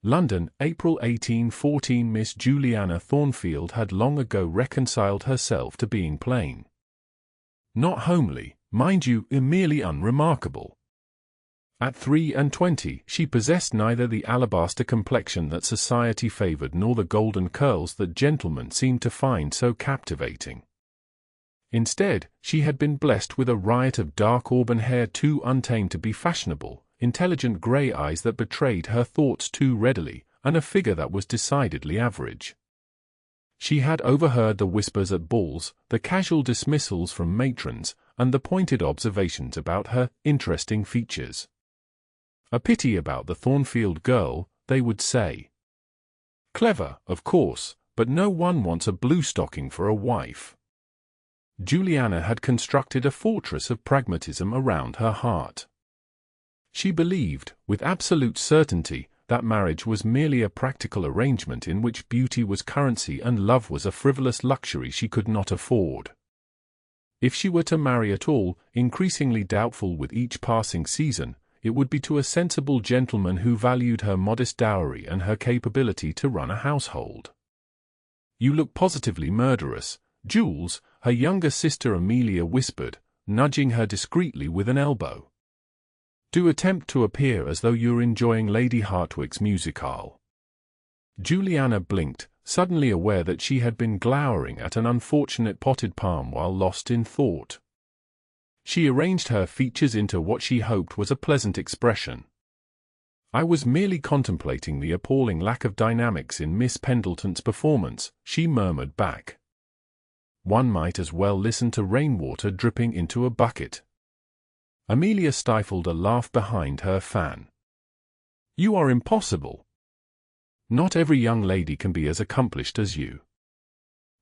London, April 1814. Miss Juliana Thornfield had long ago reconciled herself to being plain. Not homely, mind you, merely unremarkable. At 23, she possessed neither the alabaster complexion that society favored nor the golden curls that gentlemen seemed to find so captivating. Instead, she had been blessed with a riot of dark auburn hair too untamed to be fashionable, intelligent grey eyes that betrayed her thoughts too readily, and a figure that was decidedly average. She had overheard the whispers at balls, the casual dismissals from matrons, and the pointed observations about her interesting features. A pity about the Thornfield girl, they would say. Clever, of course, but no one wants a blue-stocking for a wife. Juliana had constructed a fortress of pragmatism around her heart. She believed, with absolute certainty, that marriage was merely a practical arrangement in which beauty was currency and love was a frivolous luxury she could not afford. If she were to marry at all, increasingly doubtful with each passing season, it would be to a sensible gentleman who valued her modest dowry and her capability to run a household. "You look positively murderous, Jules," her younger sister Amelia whispered, nudging her discreetly with an elbow. "Do attempt to appear as though you're enjoying Lady Hartwick's musicale." Juliana blinked, suddenly aware that she had been glowering at an unfortunate potted palm while lost in thought. She arranged her features into what she hoped was a pleasant expression. "I was merely contemplating the appalling lack of dynamics in Miss Pendleton's performance," she murmured back. "One might as well listen to rainwater dripping into a bucket." Amelia stifled a laugh behind her fan. "You are impossible. Not every young lady can be as accomplished as you."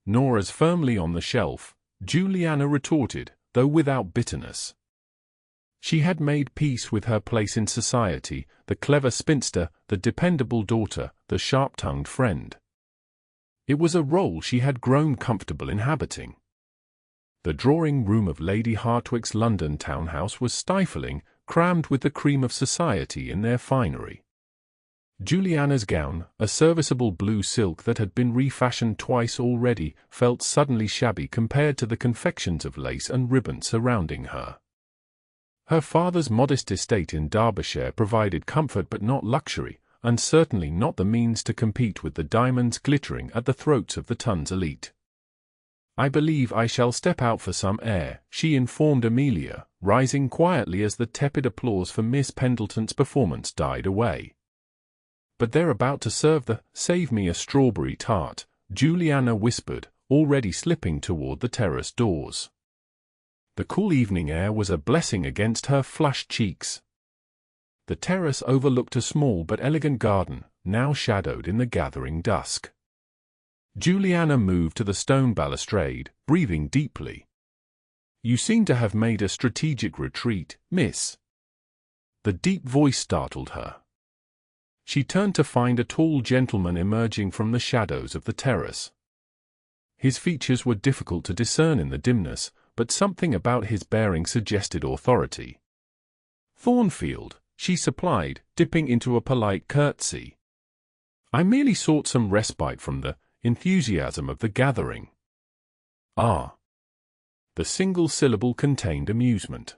"Nor as firmly on the shelf," Juliana retorted, though without bitterness. She had made peace with her place in society, the clever spinster, the dependable daughter, the sharp-tongued friend. It was a role she had grown comfortable inhabiting. The drawing-room of Lady Hartwick's London townhouse was stifling, crammed with the cream of society in their finery. Juliana's gown, a serviceable blue silk that had been refashioned twice already, felt suddenly shabby compared to the confections of lace and ribbon surrounding her. Her father's modest estate in Derbyshire provided comfort but not luxury, and certainly not the means to compete with the diamonds glittering at the throats of the tons elite. "I believe I shall step out for some air," she informed Amelia, rising quietly as the tepid applause for Miss Pendleton's performance died away. "But they're about to serve the save me a strawberry tart," Juliana whispered, already slipping toward the terrace doors. The cool evening air was a blessing against her flushed cheeks. The terrace overlooked a small but elegant garden, now shadowed in the gathering dusk. Juliana moved to the stone balustrade, breathing deeply. "You seem to have made a strategic retreat, miss." The deep voice startled her. She turned to find a tall gentleman emerging from the shadows of the terrace. His features were difficult to discern in the dimness, but something about his bearing suggested authority. "Thornfield," she supplied, dipping into a polite curtsy. "I merely sought some respite from the enthusiasm of the gathering." "Ah." The single syllable contained amusement.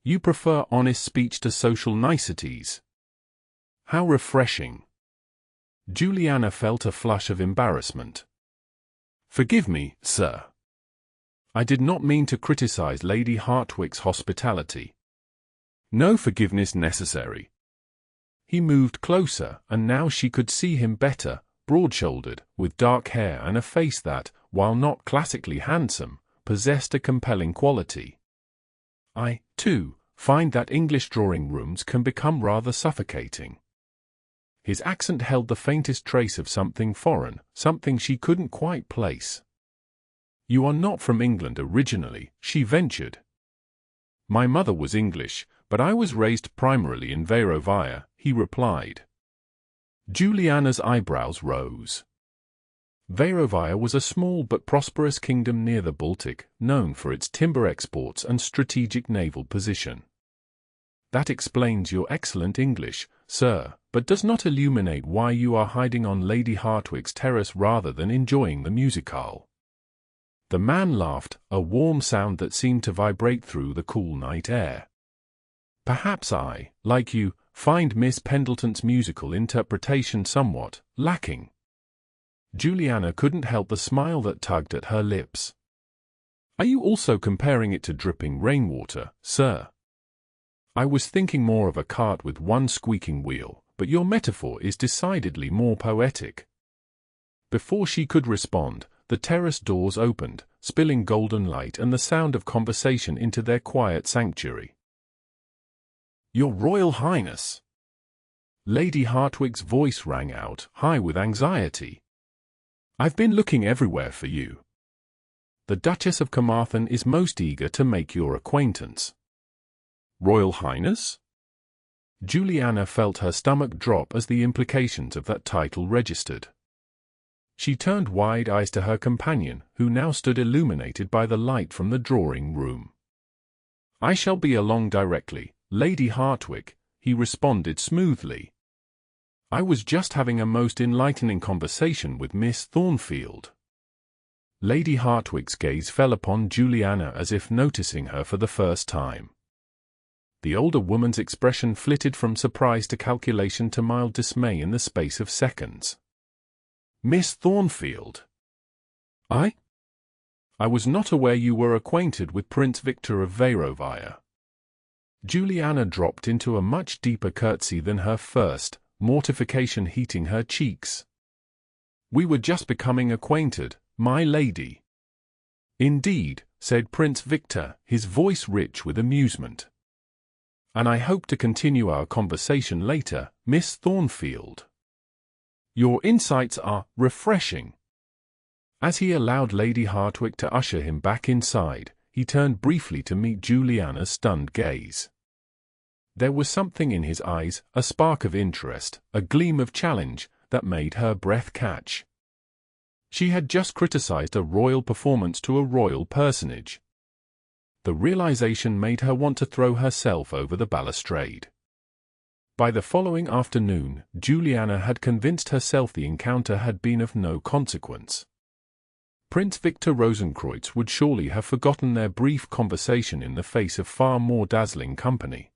"You prefer honest speech to social niceties. How refreshing." Juliana felt a flush of embarrassment. "Forgive me, sir. I did not mean to criticize Lady Hartwick's hospitality." "No forgiveness necessary." He moved closer, and now she could see him better, broad-shouldered, with dark hair and a face that, while not classically handsome, possessed a compelling quality. "I, too, find that English drawing-rooms can become rather suffocating." His accent held the faintest trace of something foreign, something she couldn't quite place. "You are not from England originally," she ventured. "My mother was English, but I was raised primarily in Verovia," he replied. Juliana's eyebrows rose. Verovia was a small but prosperous kingdom near the Baltic, known for its timber exports and strategic naval position. "That explains your excellent English, sir," but does not illuminate why you are hiding on Lady Hartwick's terrace rather than enjoying the musicale." The man laughed, a warm sound that seemed to vibrate through the cool night air. "Perhaps I, like you, find Miss Pendleton's musical interpretation somewhat lacking." Juliana couldn't help the smile that tugged at her lips. "Are you also comparing it to dripping rainwater, sir?" "I was thinking more of a cart with one squeaking wheel, but your metaphor is decidedly more poetic." Before she could respond, the terrace doors opened, spilling golden light and the sound of conversation into their quiet sanctuary. "Your Royal Highness!" Lady Hartwick's voice rang out, high with anxiety. "I've been looking everywhere for you. The Duchess of Carmarthen is most eager to make your acquaintance." "Royal Highness?" Juliana felt her stomach drop as the implications of that title registered. She turned wide eyes to her companion, who now stood illuminated by the light from the drawing-room. "I shall be along directly, Lady Hartwick," he responded smoothly. "I was just having a most enlightening conversation with Miss Thornfield." Lady Hartwick's gaze fell upon Juliana as if noticing her for the first time. The older woman's expression flitted from surprise to calculation to mild dismay in the space of seconds. "Miss Thornfield? I was not aware you were acquainted with Prince Viktor of Verovia." Juliana dropped into a much deeper curtsy than her first, mortification heating her cheeks. "We were just becoming acquainted, my lady." "Indeed," said Prince Viktor, his voice rich with amusement. "And I hope to continue our conversation later, Miss Thornfield. Your insights are refreshing." As he allowed Lady Hartwick to usher him back inside, he turned briefly to meet Juliana's stunned gaze. There was something in his eyes, a spark of interest, a gleam of challenge, that made her breath catch. She had just criticized a royal performance to a royal personage. The realization made her want to throw herself over the balustrade. By the following afternoon, Juliana had convinced herself the encounter had been of no consequence. Prince Viktor Rosenkreutz would surely have forgotten their brief conversation in the face of far more dazzling company.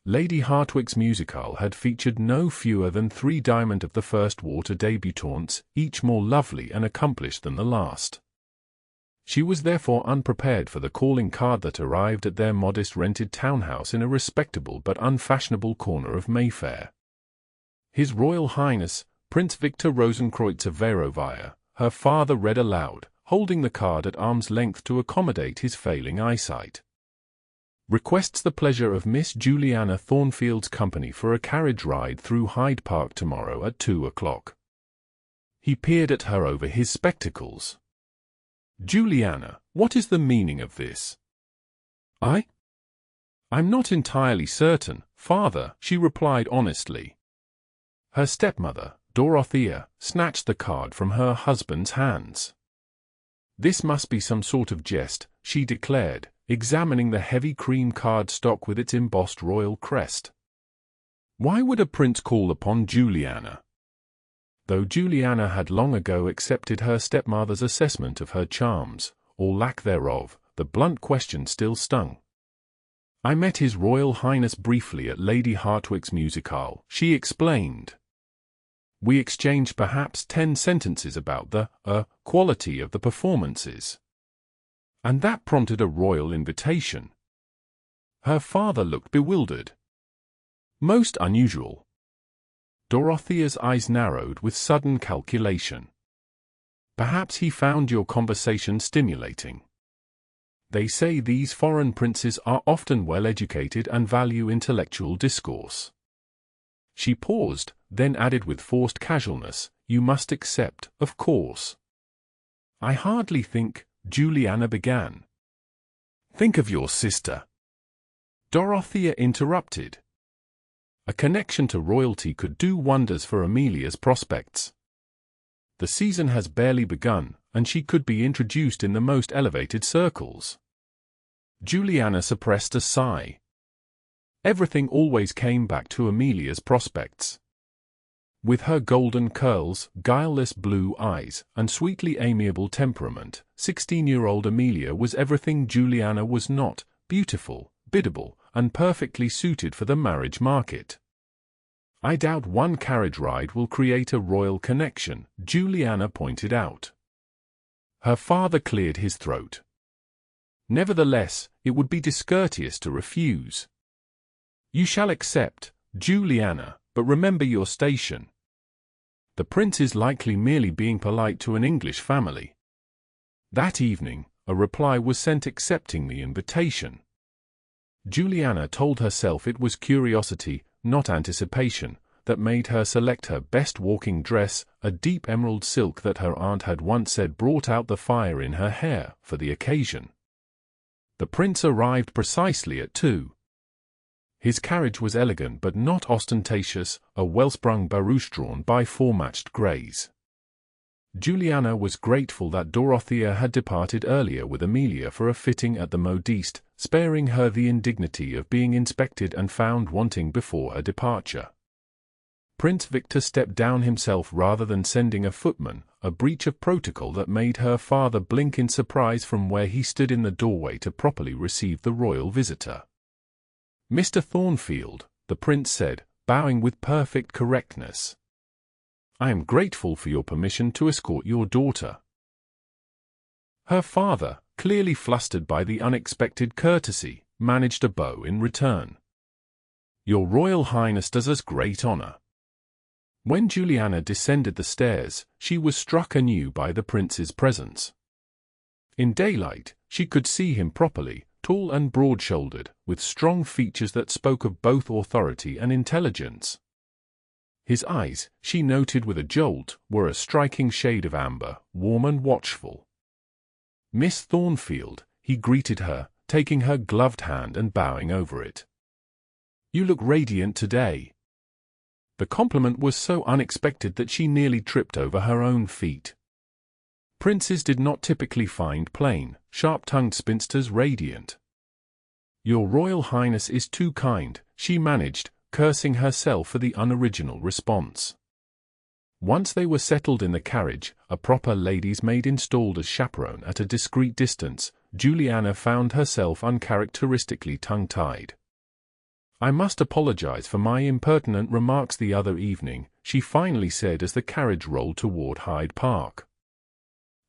Lady Hartwick's musicale had featured no fewer than 3 Diamond of the First Water debutantes, each more lovely and accomplished than the last. She was therefore unprepared for the calling card that arrived at their modest rented townhouse in a respectable but unfashionable corner of Mayfair. "His Royal Highness, Prince Viktor Rosenkreutz of Verovia," her father read aloud, holding the card at arm's length to accommodate his failing eyesight. "Requests the pleasure of Miss Juliana Thornfield's company for a carriage ride through Hyde Park tomorrow at 2 o'clock. He peered at her over his spectacles. "Juliana, what is the meaning of this?" I'm not entirely certain, father," she replied honestly. Her stepmother, Dorothea, snatched the card from her husband's hands. "This must be some sort of jest," she declared, examining the heavy cream card stock with its embossed royal crest. Why would a prince call upon Juliana? Though Juliana had long ago accepted her stepmother's assessment of her charms, or lack thereof, the blunt question still stung. "I met His Royal Highness briefly at Lady Hartwick's musicale," she explained. "We exchanged perhaps 10 sentences about the quality of the performances. And that prompted a royal invitation." Her father looked bewildered. "Most unusual." Dorothea's eyes narrowed with sudden calculation. "Perhaps he found your conversation stimulating. They say these foreign princes are often well-educated and value intellectual discourse." She paused, then added with forced casualness, "You must accept, of course." "I hardly think," Juliana began. "Think of your sister," Dorothea interrupted. A connection to royalty could do wonders for Amelia's prospects. The season has barely begun, and she could be introduced in the most elevated circles. Juliana suppressed a sigh. Everything always came back to Amelia's prospects. With her golden curls, guileless blue eyes, and sweetly amiable temperament, 16-year-old Amelia was everything Juliana was not: beautiful, biddable, and perfectly suited for the marriage market. "I doubt one carriage ride will create a royal connection," Juliana pointed out. Her father cleared his throat. "Nevertheless, it would be discourteous to refuse." "You shall accept, Juliana, but remember your station. The prince is likely merely being polite to an English family." That evening, a reply was sent accepting the invitation. Juliana told herself it was curiosity, not anticipation, that made her select her best walking dress, a deep emerald silk that her aunt had once said brought out the fire in her hair, for the occasion. The prince arrived precisely at 2. His carriage was elegant but not ostentatious, a well-sprung barouche drawn by 4 matched greys. Juliana was grateful that Dorothea had departed earlier with Amelia for a fitting at the modiste, sparing her the indignity of being inspected and found wanting before her departure. Prince Viktor stepped down himself rather than sending a footman, a breach of protocol that made her father blink in surprise from where he stood in the doorway to properly receive the royal visitor. "Mr. Thornfield," the prince said, bowing with perfect correctness. "I am grateful for your permission to escort your daughter." Her father, clearly flustered by the unexpected courtesy, managed a bow in return. "Your Royal Highness does us great honor." When Juliana descended the stairs, she was struck anew by the prince's presence. In daylight, she could see him properly, tall and broad-shouldered, with strong features that spoke of both authority and intelligence. His eyes, she noted with a jolt, were a striking shade of amber, warm and watchful. "Miss Thornfield," he greeted her, taking her gloved hand and bowing over it. "You look radiant today." The compliment was so unexpected that she nearly tripped over her own feet. Princes did not typically find plain, sharp-tongued spinsters radiant. "Your Royal Highness is too kind," she managed, cursing herself for the unoriginal response. Once they were settled in the carriage, a proper lady's maid installed as chaperone at a discreet distance, Juliana found herself uncharacteristically tongue-tied. "I must apologize for my impertinent remarks the other evening," she finally said as the carriage rolled toward Hyde Park.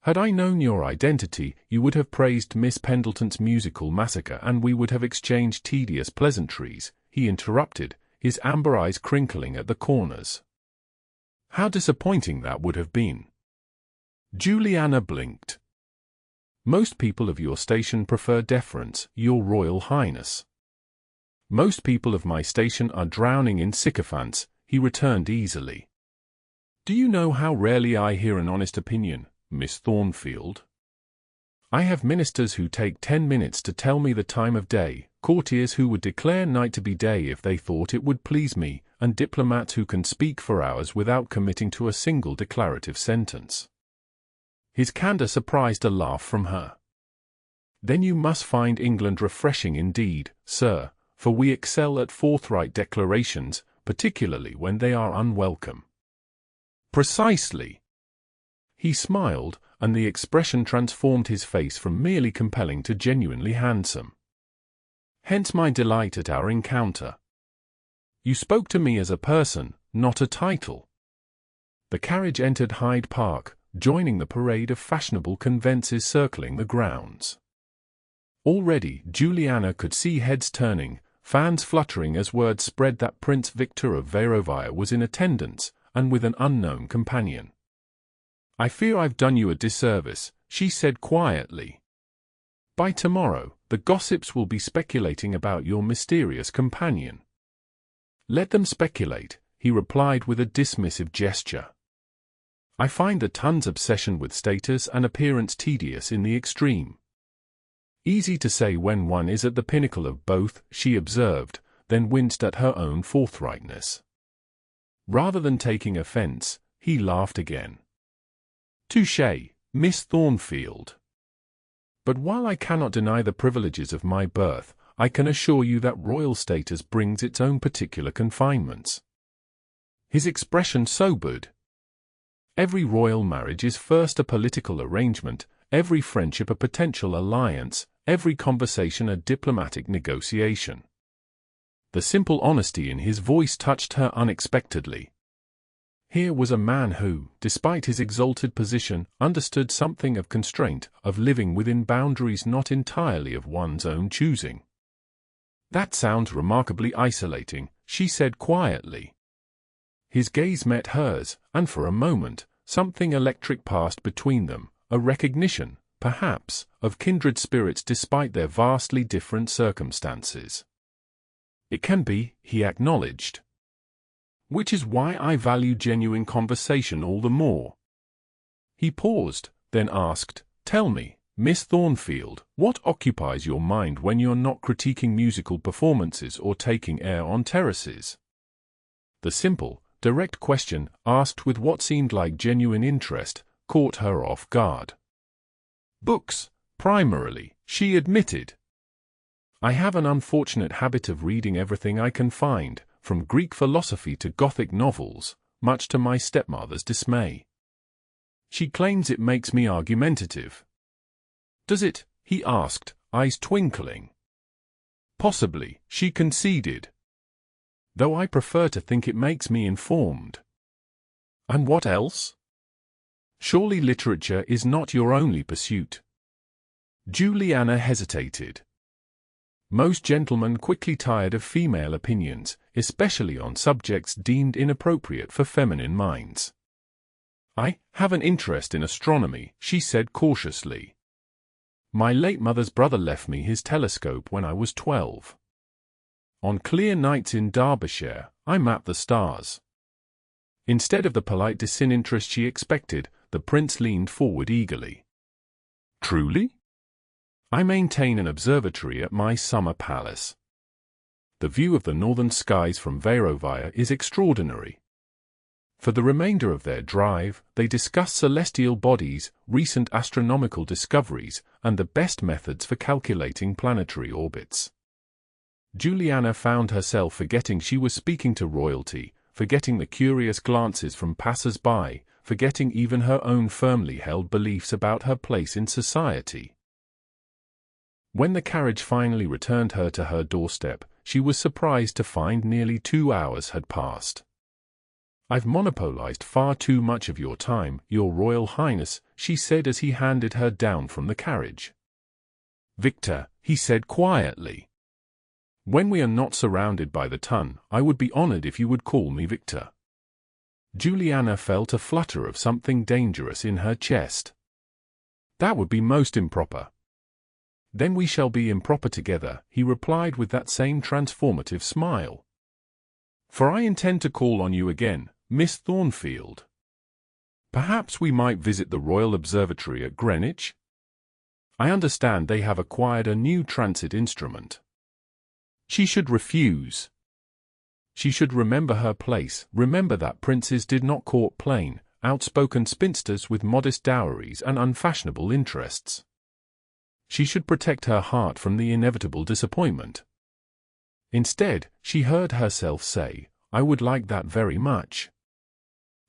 "Had I known your identity, you would have praised Miss Pendleton's musical massacre and we would have exchanged tedious pleasantries," he interrupted, his amber eyes crinkling at the corners. "How disappointing that would have been." Juliana blinked. "Most people of your station prefer deference, Your Royal Highness." "Most people of my station are drowning in sycophants," he returned easily. "Do you know how rarely I hear an honest opinion, Miss Thornfield? I have ministers who take 10 minutes to tell me the time of day, courtiers who would declare night to be day if they thought it would please me, and diplomats who can speak for hours without committing to a single declarative sentence." His candor surprised a laugh from her. "Then you must find England refreshing indeed, sir, for we excel at forthright declarations, particularly when they are unwelcome." "Precisely." He smiled, and the expression transformed his face from merely compelling to genuinely handsome. "Hence my delight at our encounter. You spoke to me as a person, not a title." The carriage entered Hyde Park, joining the parade of fashionable conveyances circling the grounds. Already, Juliana could see heads turning, fans fluttering as word spread that Prince Viktor of Verovia was in attendance, and with an unknown companion. "I fear I've done you a disservice," she said quietly. "By tomorrow, the gossips will be speculating about your mysterious companion." "Let them speculate," he replied with a dismissive gesture. "I find the ton's obsession with status and appearance tedious in the extreme." "Easy to say when one is at the pinnacle of both," she observed, then winced at her own forthrightness. Rather than taking offense, he laughed again. "Touché, Miss Thornfield. But while I cannot deny the privileges of my birth, I can assure you that royal status brings its own particular confinements. His expression sobered. Every royal marriage is first a political arrangement, every friendship a potential alliance, every conversation a diplomatic negotiation. The simple honesty in his voice touched her unexpectedly. Here was a man who, despite his exalted position, understood something of constraint, of living within boundaries not entirely of one's own choosing. "That sounds remarkably isolating," she said quietly. His gaze met hers, and for a moment, something electric passed between them, a recognition, perhaps, of kindred spirits despite their vastly different circumstances. "It can be," he acknowledged. "Which is why I value genuine conversation all the more." He paused, then asked, "Tell me, Miss Thornfield, what occupies your mind when you're not critiquing musical performances or taking air on terraces?" The simple, direct question, asked with what seemed like genuine interest, caught her off guard. "Books, primarily," she admitted. "I have an unfortunate habit of reading everything I can find, from Greek philosophy to Gothic novels, much to my stepmother's dismay. She claims it makes me argumentative." "Does it?" he asked, eyes twinkling. "Possibly," she conceded. "Though I prefer to think it makes me informed." "And what else?" "Surely literature is not your only pursuit." Juliana hesitated. Most gentlemen quickly tired of female opinions, especially on subjects deemed inappropriate for feminine minds. "I have an interest in astronomy," she said cautiously. "My late mother's brother left me his telescope when I was 12. On clear nights in Derbyshire, I map the stars." Instead of the polite disinterest she expected, the prince leaned forward eagerly. "Truly?" "I maintain an observatory at my summer palace. The view of the northern skies from Verovia is extraordinary." For the remainder of their drive, they discussed celestial bodies, recent astronomical discoveries, and the best methods for calculating planetary orbits. Juliana found herself forgetting she was speaking to royalty, forgetting the curious glances from passers-by, forgetting even her own firmly held beliefs about her place in society. When the carriage finally returned her to her doorstep, she was surprised to find nearly 2 hours had passed. "I've monopolized far too much of your time, Your Royal Highness," she said as he handed her down from the carriage. "Victor," he said quietly. "When we are not surrounded by the ton, I would be honored if you would call me Victor." Juliana felt a flutter of something dangerous in her chest. "That would be most improper." "Then we shall be improper together," he replied with that same transformative smile. "For I intend to call on you again, Miss Thornfield. Perhaps we might visit the Royal Observatory at Greenwich? I understand they have acquired a new transit instrument." She should refuse. She should remember her place, remember that princes did not court plain, outspoken spinsters with modest dowries and unfashionable interests. She should protect her heart from the inevitable disappointment. Instead, she heard herself say, "I would like that very much."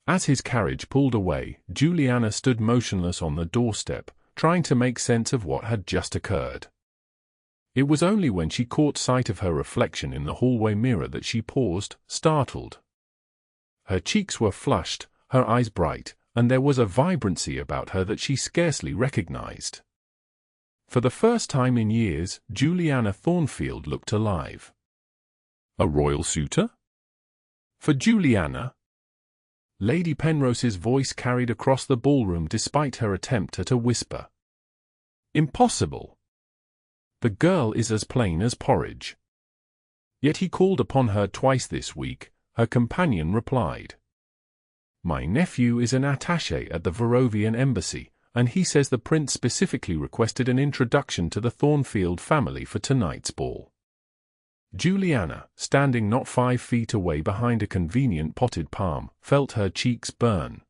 As his carriage pulled away, Juliana stood motionless on the doorstep, trying to make sense of what had just occurred. It was only when she caught sight of her reflection in the hallway mirror that she paused, startled. Her cheeks were flushed, her eyes bright, and there was a vibrancy about her that she scarcely recognized. For the first time in years, Juliana Thornfield looked alive. A royal suitor? For Juliana? Lady Penrose's voice carried across the ballroom despite her attempt at a whisper. Impossible. The girl is as plain as porridge. Yet he called upon her twice this week, her companion replied. My nephew is an attaché at the Verovian embassy, and he says the prince specifically requested an introduction to the Thornfield family for tonight's ball. Juliana, standing not 5 feet away behind a convenient potted palm, felt her cheeks burn.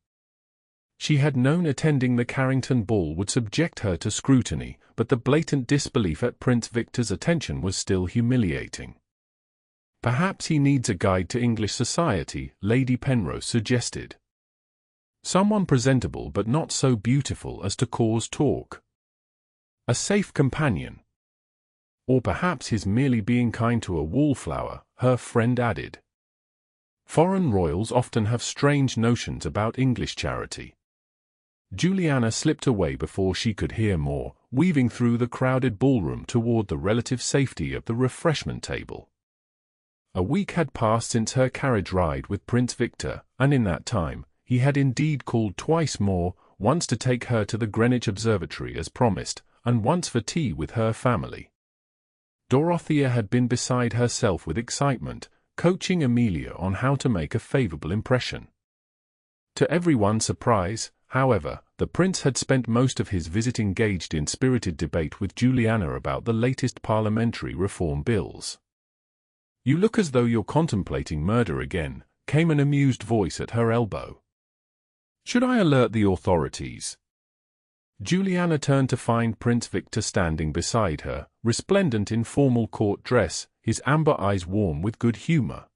She had known attending the Carrington ball would subject her to scrutiny, but the blatant disbelief at Prince Viktor's attention was still humiliating. Perhaps he needs a guide to English society, Lady Penrose suggested. Someone presentable but not so beautiful as to cause talk. A safe companion. Or perhaps his merely being kind to a wallflower, her friend added. Foreign royals often have strange notions about English charity. Juliana slipped away before she could hear more, weaving through the crowded ballroom toward the relative safety of the refreshment table. A week had passed since her carriage ride with Prince Viktor, and in that time, he had indeed called twice more, once to take her to the Greenwich Observatory as promised, and once for tea with her family. Dorothea had been beside herself with excitement, coaching Amelia on how to make a favorable impression. To everyone's surprise, however, the prince had spent most of his visit engaged in spirited debate with Juliana about the latest parliamentary reform bills. "You look as though you're contemplating murder again," came an amused voice at her elbow. "Should I alert the authorities?" Juliana turned to find Prince Viktor standing beside her, resplendent in formal court dress, his amber eyes warm with good humor.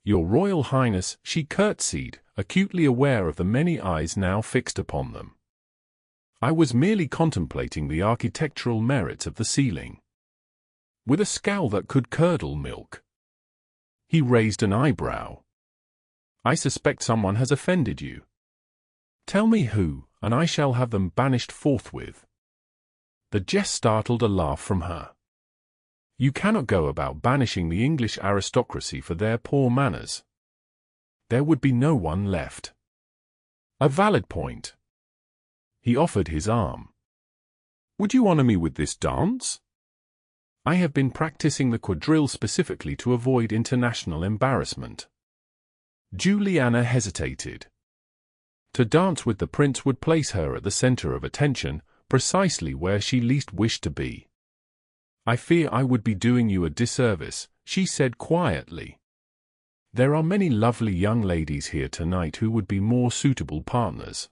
"Your Royal Highness," she curtsied, acutely aware of the many eyes now fixed upon them. "I was merely contemplating the architectural merits of the ceiling." With a scowl that could curdle milk. He raised an eyebrow. "I suspect someone has offended you. Tell me who, and I shall have them banished forthwith." The jest startled a laugh from her. "You cannot go about banishing the English aristocracy for their poor manners. There would be no one left." "A valid point." He offered his arm. "Would you honor me with this dance?" "I have been practicing the quadrille specifically to avoid international embarrassment." Juliana hesitated. To dance with the prince would place her at the center of attention, precisely where she least wished to be. "I fear I would be doing you a disservice," she said quietly. "There are many lovely young ladies here tonight who would be more suitable partners."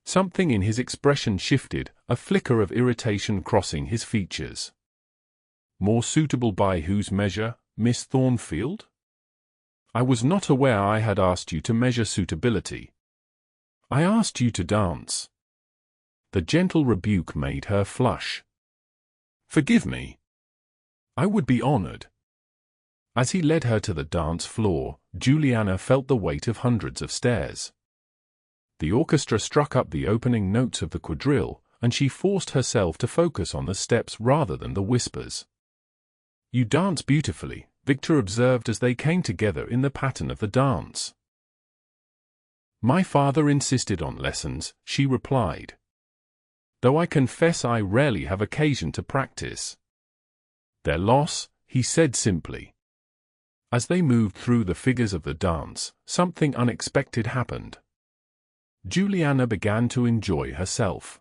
Something in his expression shifted, a flicker of irritation crossing his features. "More suitable by whose measure, Miss Thornfield?" "I was not aware I had asked you to measure suitability. I asked you to dance." The gentle rebuke made her flush. "Forgive me. I would be honored." As he led her to the dance floor, Juliana felt the weight of hundreds of stares. The orchestra struck up the opening notes of the quadrille, and she forced herself to focus on the steps rather than the whispers. "You dance beautifully," Viktor observed as they came together in the pattern of the dance. "My father insisted on lessons," she replied. "Though I confess I rarely have occasion to practice." "Their loss," he said simply. As they moved through the figures of the dance, something unexpected happened. Juliana began to enjoy herself.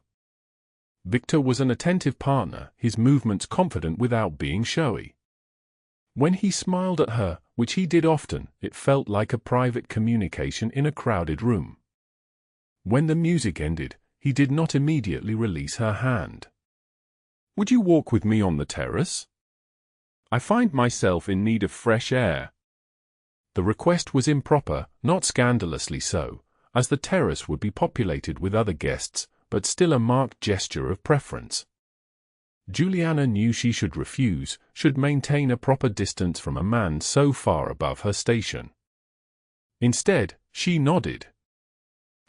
Viktor was an attentive partner, his movements confident without being showy. When he smiled at her, which he did often, it felt like a private communication in a crowded room. When the music ended, he did not immediately release her hand. "Would you walk with me on the terrace? I find myself in need of fresh air." The request was improper, not scandalously so, as the terrace would be populated with other guests, but still a marked gesture of preference. Juliana knew she should refuse, should maintain a proper distance from a man so far above her station. Instead, she nodded.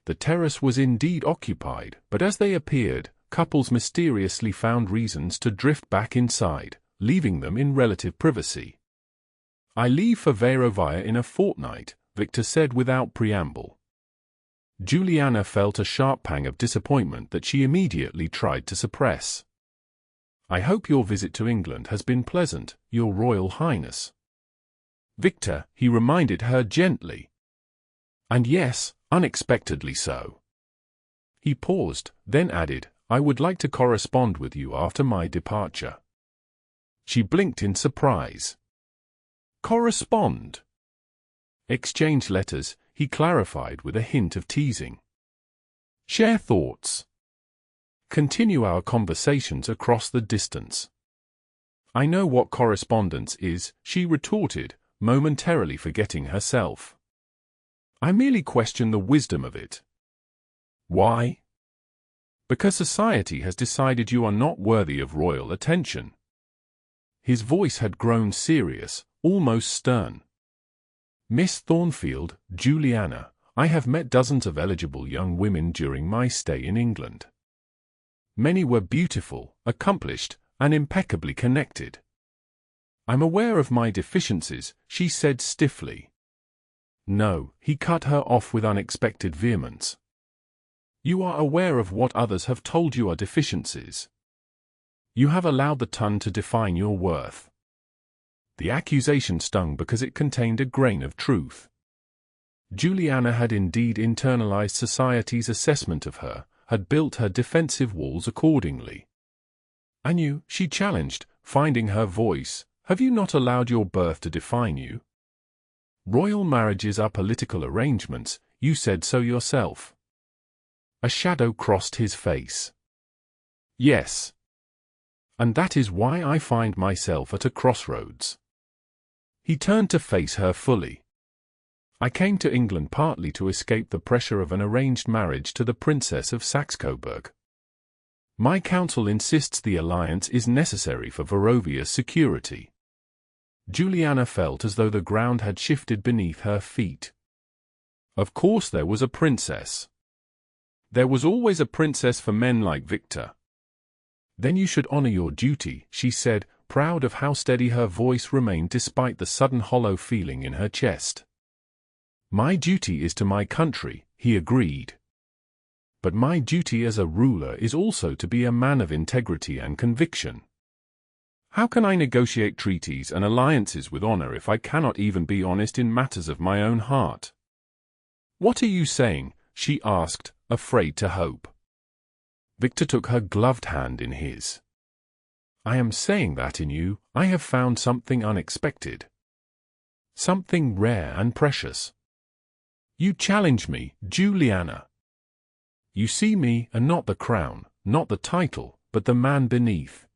The terrace was indeed occupied, but as they appeared, couples mysteriously found reasons to drift back inside, leaving them in relative privacy. "I leave for Verovia in a fortnight," Viktor said without preamble. Juliana felt a sharp pang of disappointment that she immediately tried to suppress. "I hope your visit to England has been pleasant, Your Royal Highness." "Viktor," he reminded her gently. "And yes, unexpectedly so." He paused, then added, "I would like to correspond with you after my departure." She blinked in surprise. "Correspond?" "Exchange letters," he clarified with a hint of teasing. "Share thoughts." continue our conversations across the distance. I know what correspondence is, she retorted, momentarily forgetting herself. I merely question the wisdom of it. Why? Because society has decided you are not worthy of royal attention. His voice had grown serious, almost stern. Miss Thornfield, Juliana, I have met dozens of eligible young women during my stay in England. Many were beautiful, accomplished, and impeccably connected. I'm aware of my deficiencies, she said stiffly. No, he cut her off with unexpected vehemence. You are aware of what others have told you are deficiencies. You have allowed the tongue to define your worth. The accusation stung because it contained a grain of truth. Juliana had indeed internalized society's assessment of her, had built her defensive walls accordingly. And you, she challenged, finding her voice, have you not allowed your birth to define you? Royal marriages are political arrangements, you said so yourself. A shadow crossed his face. Yes. And that is why I find myself at a crossroads. He turned to face her fully. I came to England partly to escape the pressure of an arranged marriage to the Princess of Saxe-Coburg. My counsel insists the alliance is necessary for Verovia's security. Juliana felt as though the ground had shifted beneath her feet. Of course there was a princess. There was always a princess for men like Viktor. Then you should honor your duty, she said, proud of how steady her voice remained despite the sudden hollow feeling in her chest. My duty is to my country, he agreed. But my duty as a ruler is also to be a man of integrity and conviction. How can I negotiate treaties and alliances with honor if I cannot even be honest in matters of my own heart? What are you saying? She asked, afraid to hope. Viktor took her gloved hand in his. I am saying that in you, I have found something unexpected. Something rare and precious. You challenge me, Juliana. You see me, and not the crown, not the title, but the man beneath.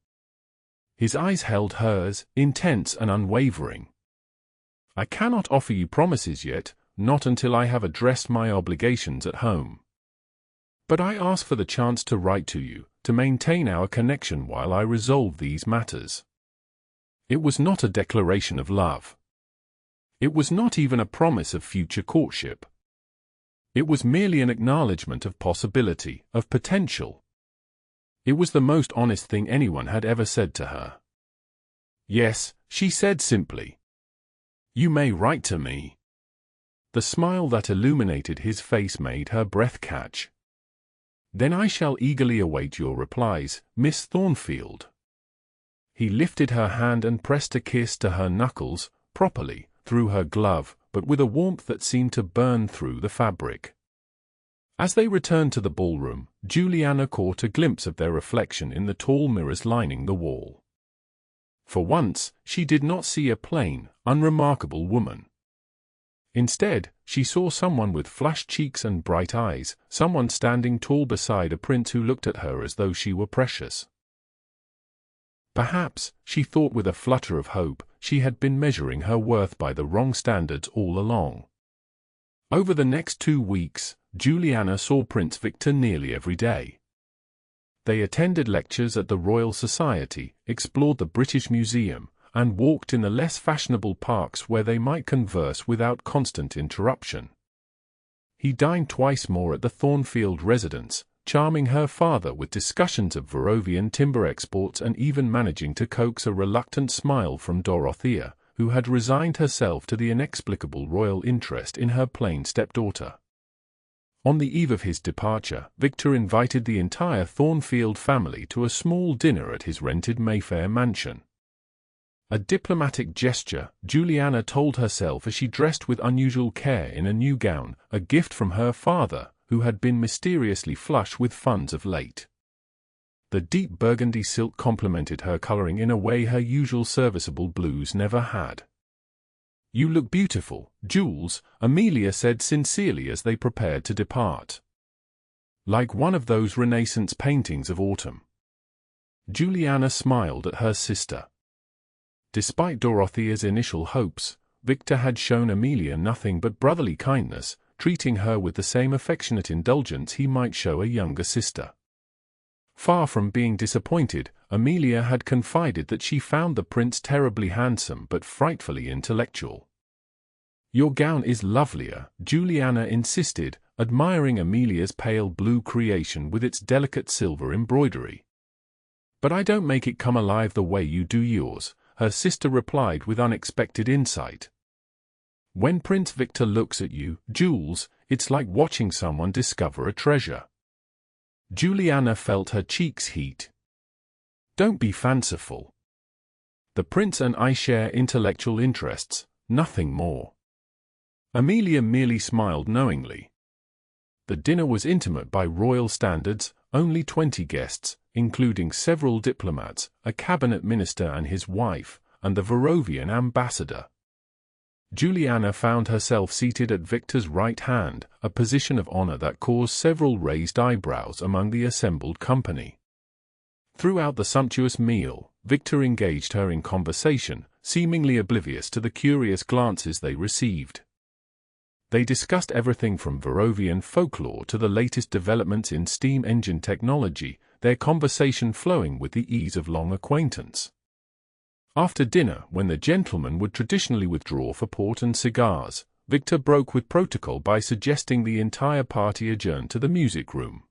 His eyes held hers, intense and unwavering. I cannot offer you promises yet, not until I have addressed my obligations at home. But I ask for the chance to write to you, to maintain our connection while I resolve these matters. It was not a declaration of love. It was not even a promise of future courtship. It was merely an acknowledgement of possibility, of potential. It was the most honest thing anyone had ever said to her. Yes, she said simply. You may write to me. The smile that illuminated his face made her breath catch. Then I shall eagerly await your replies, Miss Thornfield. He lifted her hand and pressed a kiss to her knuckles, properly, through her glove, but with a warmth that seemed to burn through the fabric. As they returned to the ballroom, Juliana caught a glimpse of their reflection in the tall mirrors lining the wall. For once, she did not see a plain, unremarkable woman. Instead, she saw someone with flushed cheeks and bright eyes, someone standing tall beside a prince who looked at her as though she were precious. Perhaps, she thought with a flutter of hope, she had been measuring her worth by the wrong standards all along. Over the next 2 weeks, Juliana saw Prince Viktor nearly every day. They attended lectures at the Royal Society, explored the British Museum, and walked in the less fashionable parks where they might converse without constant interruption. He dined twice more at the Thornfield residence, charming her father with discussions of Verovian timber exports and even managing to coax a reluctant smile from Dorothea, who had resigned herself to the inexplicable royal interest in her plain stepdaughter. On the eve of his departure, Viktor invited the entire Thornfield family to a small dinner at his rented Mayfair mansion. A diplomatic gesture, Juliana told herself as she dressed with unusual care in a new gown, a gift from her father, who had been mysteriously flush with funds of late. The deep burgundy silk complemented her coloring in a way her usual serviceable blues never had. You look beautiful, Jules, Amelia said sincerely as they prepared to depart. like one of those Renaissance paintings of autumn. Juliana smiled at her sister. Despite Dorothea's initial hopes, Viktor had shown Amelia nothing but brotherly kindness, treating her with the same affectionate indulgence he might show a younger sister. Far from being disappointed, Amelia had confided that she found the prince terribly handsome but frightfully intellectual. "Your gown is lovelier," Juliana insisted, admiring Amelia's pale blue creation with its delicate silver embroidery. "But I don't make it come alive the way you do yours," her sister replied with unexpected insight. "When Prince Viktor looks at you, Jules, it's like watching someone discover a treasure." Juliana felt her cheeks heat. "Don't be fanciful. The prince and I share intellectual interests, nothing more." Amelia merely smiled knowingly. The dinner was intimate by royal standards, only 20 guests, including several diplomats, a cabinet minister and his wife, and the Verovian ambassador. Juliana found herself seated at Viktor's right hand, a position of honor that caused several raised eyebrows among the assembled company. Throughout the sumptuous meal, Viktor engaged her in conversation, seemingly oblivious to the curious glances they received. They discussed everything from Verovian folklore to the latest developments in steam engine technology, their conversation flowing with the ease of long acquaintance. After dinner, when the gentlemen would traditionally withdraw for port and cigars, Viktor broke with protocol by suggesting the entire party adjourn to the music room.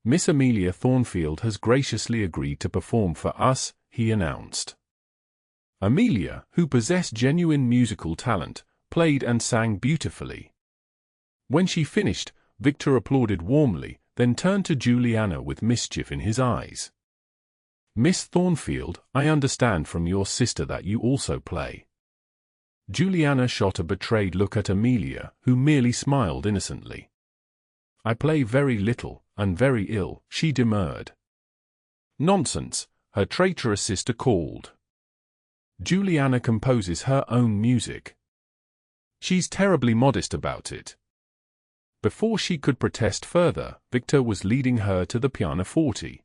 "Miss Amelia Thornfield has graciously agreed to perform for us," he announced. Amelia, who possessed genuine musical talent, played and sang beautifully. When she finished, Viktor applauded warmly, then turned to Juliana with mischief in his eyes. "Miss Thornfield, I understand from your sister that you also play." Juliana shot a betrayed look at Amelia, who merely smiled innocently. "I play very little, and very ill," she demurred. "Nonsense," her traitorous sister called. "Juliana composes her own music. She's terribly modest about it." Before she could protest further, Viktor was leading her to the pianoforte.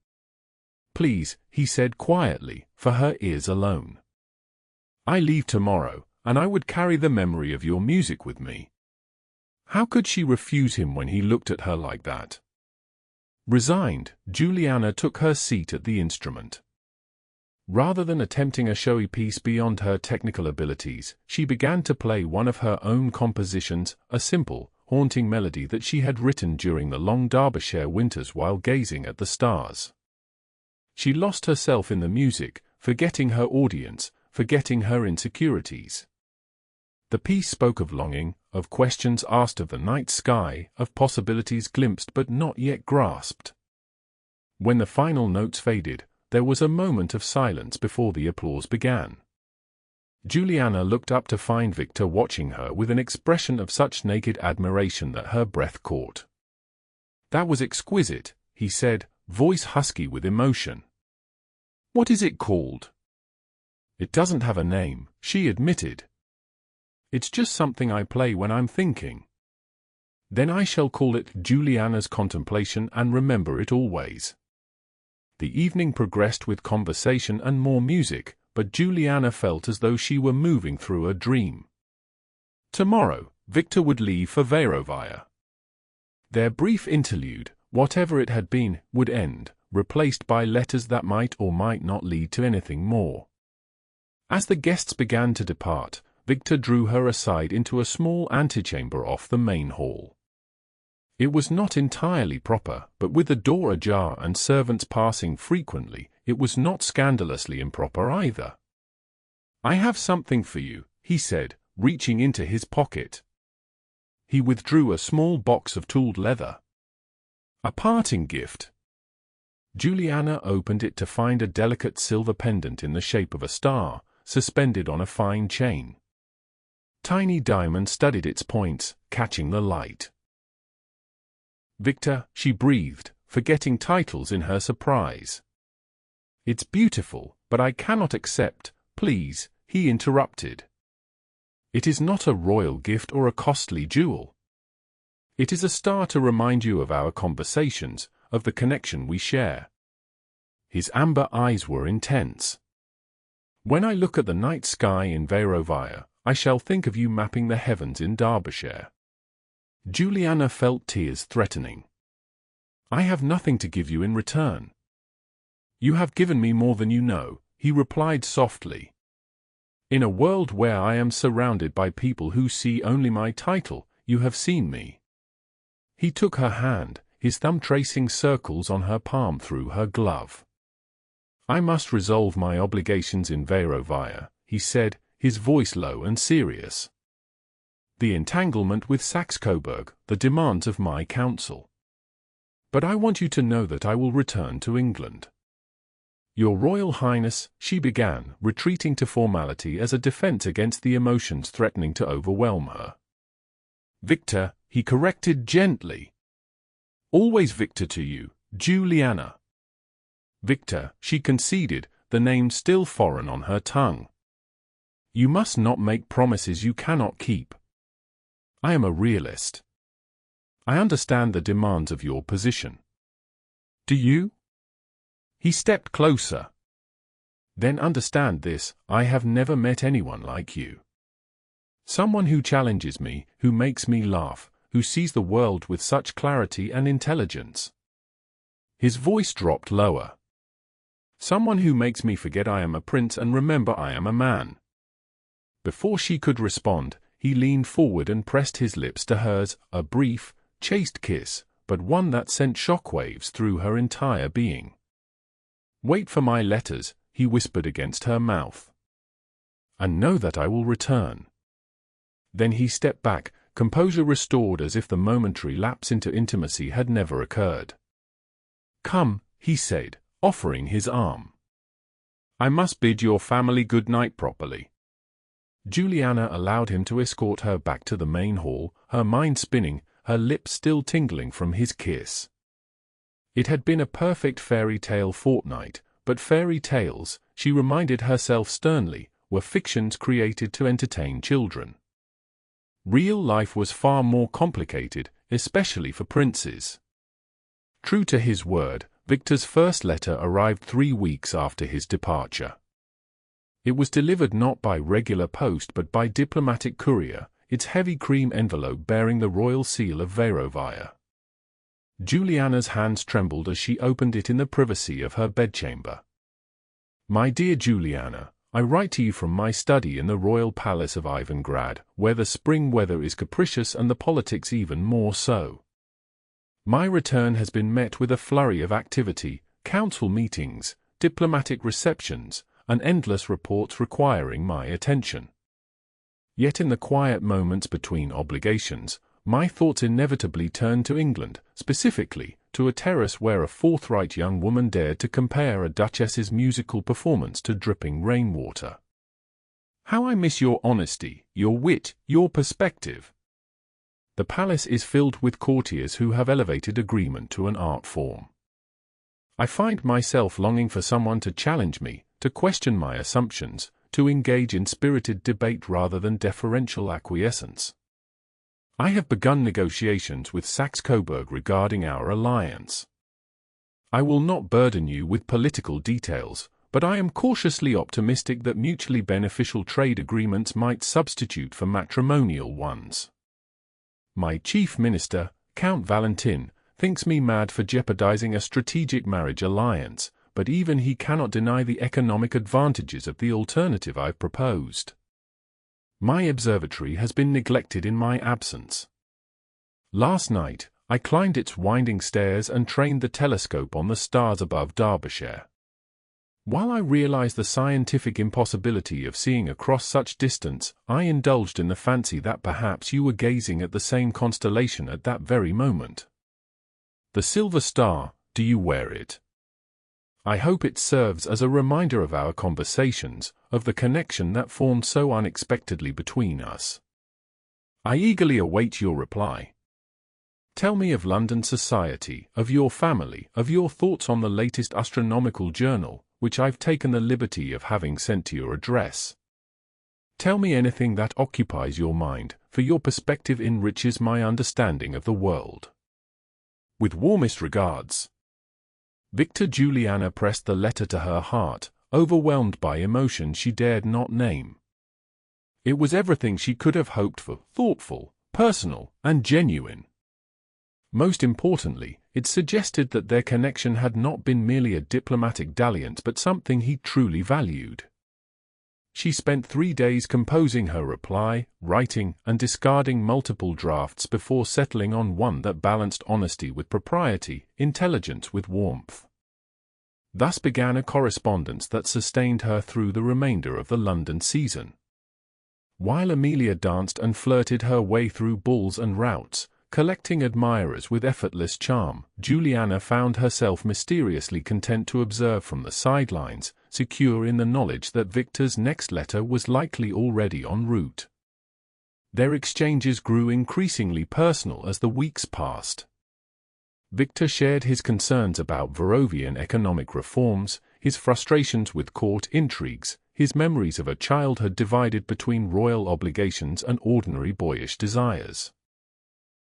"Please," he said quietly, "for her ears alone. I leave tomorrow, and I would carry the memory of your music with me." How could she refuse him when he looked at her like that? Resigned, Juliana took her seat at the instrument. Rather than attempting a showy piece beyond her technical abilities, she began to play one of her own compositions, a simple, haunting melody that she had written during the long Derbyshire winters while gazing at the stars. She lost herself in the music, forgetting her audience, forgetting her insecurities. The piece spoke of longing, of questions asked of the night sky, of possibilities glimpsed but not yet grasped. When the final notes faded, there was a moment of silence before the applause began. Juliana looked up to find Viktor watching her with an expression of such naked admiration that her breath caught. "That was exquisite," he said, voice husky with emotion. "What is it called?" "It doesn't have a name," she admitted. "It's just something I play when I'm thinking." "Then I shall call it Juliana's Contemplation and remember it always." The evening progressed with conversation and more music, but Juliana felt as though she were moving through a dream. Tomorrow, Viktor would leave for Verovia. Their brief interlude, whatever it had been, would end, replaced by letters that might or might not lead to anything more. As the guests began to depart, Viktor drew her aside into a small antechamber off the main hall. It was not entirely proper, but with the door ajar and servants passing frequently, it was not scandalously improper either. "I have something for you," he said, reaching into his pocket. He withdrew a small box of tooled leather. "A parting gift." Juliana opened it to find a delicate silver pendant in the shape of a star, suspended on a fine chain. Tiny diamonds studded its points, catching the light. "Viktor," she breathed, forgetting titles in her surprise. "It's beautiful, but I cannot accept, please," he interrupted. "It is not a royal gift or a costly jewel. It is a star to remind you of our conversations, of the connection we share. His amber eyes were intense. When I look at the night sky in Verovia, I shall think of you mapping the heavens in Derbyshire. Juliana felt tears threatening. I have nothing to give you in return. You have given me more than you know, he replied softly. In a world where I am surrounded by people who see only my title, you have seen me. He took her hand, his thumb tracing circles on her palm through her glove. I must resolve my obligations in Verovia, he said, his voice low and serious. The entanglement with Saxe-Coburg, the demands of my counsel. But I want you to know that I will return to England. Your Royal Highness, she began, retreating to formality as a defense against the emotions threatening to overwhelm her. Victor, he corrected gently. Always Victor to you, Juliana. Victor, she conceded, the name still foreign on her tongue. You must not make promises you cannot keep. I am a realist. I understand the demands of your position. Do you? He stepped closer. Then understand this, I have never met anyone like you. Someone who challenges me, who makes me laugh, who sees the world with such clarity and intelligence. His voice dropped lower. Someone who makes me forget I am a prince and remember I am a man. Before she could respond, he leaned forward and pressed his lips to hers, a brief, chaste kiss, but one that sent shockwaves through her entire being. Wait for my letters, he whispered against her mouth. And know that I will return. Then he stepped back, composure restored as if the momentary lapse into intimacy had never occurred. Come, he said, offering his arm. I must bid your family good night properly. Juliana allowed him to escort her back to the main hall, her mind spinning, her lips still tingling from his kiss. It had been a perfect fairy tale fortnight, but fairy tales, she reminded herself sternly, were fictions created to entertain children. Real life was far more complicated, especially for princes. True to his word, Victor's first letter arrived 3 weeks after his departure. It was delivered not by regular post but by diplomatic courier, its heavy cream envelope bearing the royal seal of Verovia. Juliana's hands trembled as she opened it in the privacy of her bedchamber. My dear Juliana, I write to you from my study in the royal palace of Ivangrad, where the spring weather is capricious and the politics even more so. My return has been met with a flurry of activity, council meetings, diplomatic receptions, and endless reports requiring my attention. Yet in the quiet moments between obligations, my thoughts inevitably turned to England, specifically, to a terrace where a forthright young woman dared to compare a duchess's musical performance to dripping rainwater. How I miss your honesty, your wit, your perspective. The palace is filled with courtiers who have elevated agreement to an art form. I find myself longing for someone to challenge me, to question my assumptions, to engage in spirited debate rather than deferential acquiescence. I have begun negotiations with Saxe-Coburg regarding our alliance. I will not burden you with political details, but I am cautiously optimistic that mutually beneficial trade agreements might substitute for matrimonial ones. My chief minister, Count Valentin, thinks me mad for jeopardizing a strategic marriage alliance, but even he cannot deny the economic advantages of the alternative I've proposed. My observatory has been neglected in my absence. Last night, I climbed its winding stairs and trained the telescope on the stars above Derbyshire. While I realized the scientific impossibility of seeing across such distance, I indulged in the fancy that perhaps you were gazing at the same constellation at that very moment. The silver star, do you wear it? I hope it serves as a reminder of our conversations, of the connection that formed so unexpectedly between us. I eagerly await your reply. Tell me of London society, of your family, of your thoughts on the latest astronomical journal, which I've taken the liberty of having sent to your address. Tell me anything that occupies your mind, for your perspective enriches my understanding of the world. With warmest regards. Viktor. Juliana pressed the letter to her heart, overwhelmed by emotion she dared not name. It was everything she could have hoped for, thoughtful, personal, and genuine. Most importantly, it suggested that their connection had not been merely a diplomatic dalliance but something he truly valued. She spent 3 days composing her reply, writing and discarding multiple drafts before settling on one that balanced honesty with propriety, intelligence with warmth. Thus began a correspondence that sustained her through the remainder of the London season. While Amelia danced and flirted her way through balls and routs, collecting admirers with effortless charm, Juliana found herself mysteriously content to observe from the sidelines, secure in the knowledge that Viktor's next letter was likely already en route. Their exchanges grew increasingly personal as the weeks passed. Viktor shared his concerns about Verovian economic reforms, his frustrations with court intrigues, his memories of a childhood divided between royal obligations and ordinary boyish desires.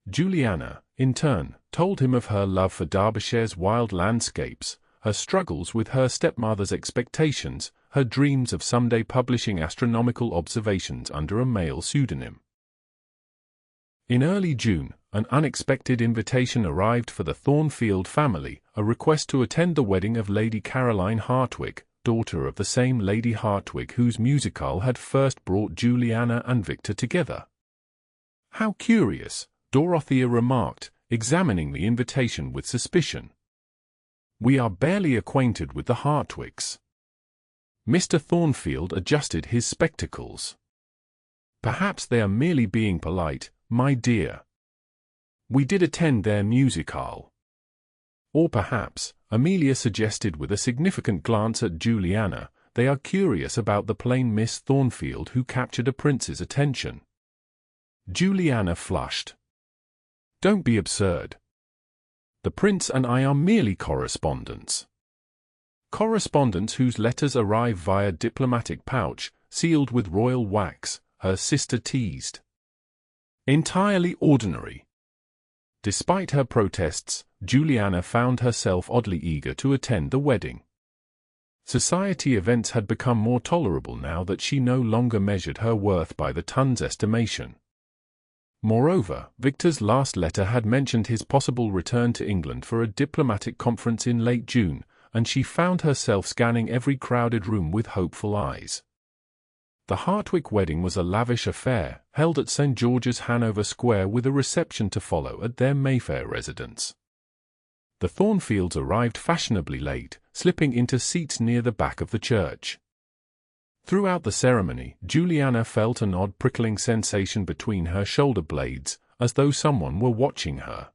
Juliana, in turn, told him of her love for Derbyshire's wild landscapes, her struggles with her stepmother's expectations, her dreams of someday publishing astronomical observations under a male pseudonym. In early June, an unexpected invitation arrived for the Thornfield family, a request to attend the wedding of Lady Caroline Hartwick, daughter of the same Lady Hartwick whose musical had first brought Juliana and Viktor together. "How curious," Dorothea remarked, examining the invitation with suspicion. "We are barely acquainted with the Hartwicks." Mr. Thornfield adjusted his spectacles. "Perhaps they are merely being polite, my dear. We did attend their musicale." Or perhaps, Amelia suggested with a significant glance at Juliana, they are curious about the plain Miss Thornfield who captured a prince's attention. Juliana flushed. "Don't be absurd. The prince and I are merely correspondents. Correspondents whose letters arrive via diplomatic pouch, sealed with royal wax," her sister teased. "Entirely ordinary." Despite her protests, Juliana found herself oddly eager to attend the wedding. Society events had become more tolerable now that she no longer measured her worth by the ton's estimation. Moreover, Viktor's last letter had mentioned his possible return to England for a diplomatic conference in late June, and she found herself scanning every crowded room with hopeful eyes. The Hartwick wedding was a lavish affair, held at St. George's, Hanover Square, with a reception to follow at their Mayfair residence. The Thornfields arrived fashionably late, slipping into seats near the back of the church. Throughout the ceremony, Juliana felt an odd prickling sensation between her shoulder blades, as though someone were watching her.